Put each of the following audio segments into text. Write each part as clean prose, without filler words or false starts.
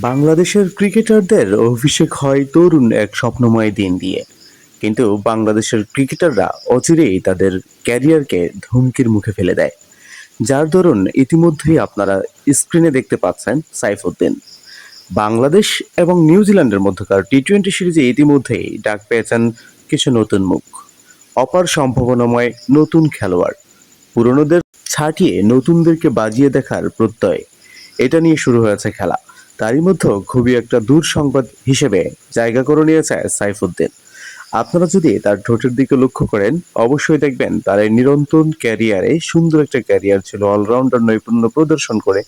বাংলাদেশের ক্রিকেটারদের অভিষেক হয় তরুণ এক স্বপ্নময় দিন দিয়ে, কিন্তু বাংলাদেশের ক্রিকেটাররা অচিরেই তাদের ক্যারিয়ারকে হুমকির মুখে ফেলে দেয়। যার দরুন ইতিমধ্যেই আপনারা স্ক্রিনে দেখতে পাচ্ছেন সাইফুদ্দিন। বাংলাদেশ এবং নিউজিল্যান্ডের মধ্যকার টি-20 সিরিজে ইতিমধ্যেই ডাক পেয়েছেন কিছু নতুন মুখ, অপার সম্ভাবনাময় নতুন খেলোয়াড়। পুরনোদের ছাঁটিয়ে নতুনদেরকে বাজিয়ে দেখার প্রত্যয়, এটা নিয়ে শুরু হয়েছে খেলা। তারই মধ্যে খুবই একটা দূর সংবাদ হিসেবে জায়গা করে নিয়েছে সাইফুদ্দিন। আপনারা যদি তার ঠোঁটের দিকে লক্ষ্য করেন, অবশ্যই দেখবেন তার এই নিরন্তর ক্যারিয়ারে সুন্দর একটা ক্যারিয়ার ছিল। অলরাউন্ডার নৈপুণ্য প্রদর্শন করে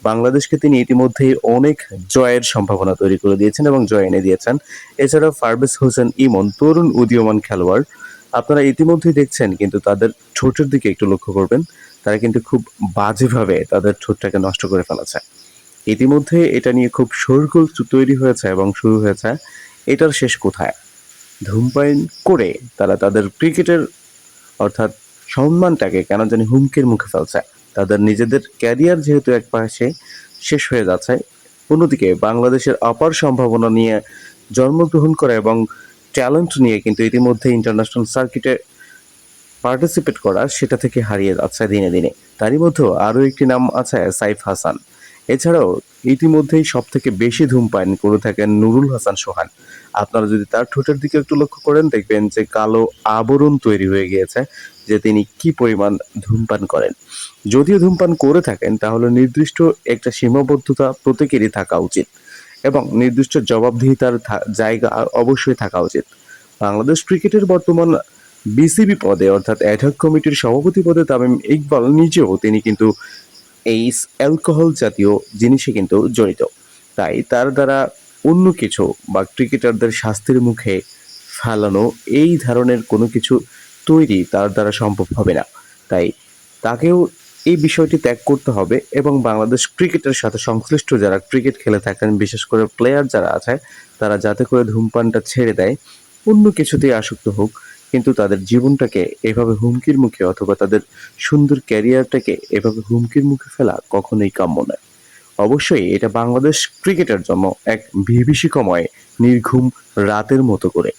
বাংলাদেশকে তিনি ইতিমধ্যেই অনেক জয়ের সম্ভাবনা তৈরি করে দিয়েছেন এবং জয় এনে দিয়েছেন। এছাড়াও পারভেজ হোসেন ইমন তরুণ উদীয়মান খেলোয়াড়। আপনারা ইতিমধ্যেই দেখছেন, কিন্তু তাদের ঠোঁটের দিকে একটু লক্ষ্য করবেন, তারা কিন্তু খুব বাজেভাবে তাদের ঠোঁটটাকে নষ্ট করে ফেলেছে। ইতিমধ্যে এটা নিয়ে খুব শোরগোল তৈরি হয়েছে এবং শুরু হয়েছে এটার শেষ কোথায়। ধূমপান করে তারা তাদের ক্রিকেটের অর্থাৎ সম্মানটাকে কেন জানি হুমকির মুখে ফেলছে। তাদের নিজেদের ক্যারিয়ার যেহেতু এক পাশে শেষ হয়ে যাচ্ছে, অন্যদিকে বাংলাদেশের অপার সম্ভাবনা নিয়ে জন্মগ্রহণ করা এবং ট্যালেন্ট নিয়ে কিন্তু ইতিমধ্যে ইন্টারন্যাশনাল সার্কিটে পার্টিসিপেট করা, সেটা থেকে হারিয়ে যাচ্ছে দিনে দিনে। তারই মধ্যে আরও একটি নাম আছে সাইফ হাসান। এছাড়াও ইতিমধ্যেই সব থেকে বেশি ধূমপান করে থাকেন নুরুল হাসান সোহান। আপনারা যদি তার ঠোঁটের দিকে একটু লক্ষ্য করেন, দেখবেন যে কালো আবরণ তৈরি হয়ে গিয়েছে, যে তিনি কি পরিমাণ ধূমপান করেন। যদিও ধূমপান করে থাকেন, তাহলে নির্দিষ্ট একটা সীমাবদ্ধতা প্রত্যেকেরই থাকা উচিত এবং নির্দিষ্ট জবাবদিহিতার জায়গা অবশ্যই থাকা উচিত। বাংলাদেশ ক্রিকেটের বর্তমান বিসিবি পদে অর্থাৎ অ্যাডহক কমিটির সভাপতি পদে তামিম ইকবাল নিজেও তিনি কিন্তু এই অ্যালকোহল জাতীয় জিনিসে কিন্তু জড়িত। তাই তার দ্বারা অন্য কিছু বা ক্রিকেটারদের শাস্তির মুখে ফেলানো, এই ধরনের কোনো কিছু তৈরি তার দ্বারা সম্ভব হবে না। তাই তাকেও এই বিষয়টি ত্যাগ করতে হবে এবং বাংলাদেশ ক্রিকেটের সাথে সংশ্লিষ্ট যারা ক্রিকেট খেলে থাকেন, বিশেষ করে প্লেয়ার যারা আছে, তারা যাতে করে ধূমপানটা ছেড়ে দেয়, অন্য কিছুতেই আসক্ত হোক, কিন্তু তাদের জীবনটাকে এভাবে হুমকির মুখে অথবা তাদের সুন্দর ক্যারিয়ারটাকে এভাবে হুমকির মুখে ফেলা কখনোই কাম্য নয়। অবশ্যই এটা বাংলাদেশ ক্রিকেটের জন্য এক বিভীষিকাময় নির্ঘুম রাতের মতো করে।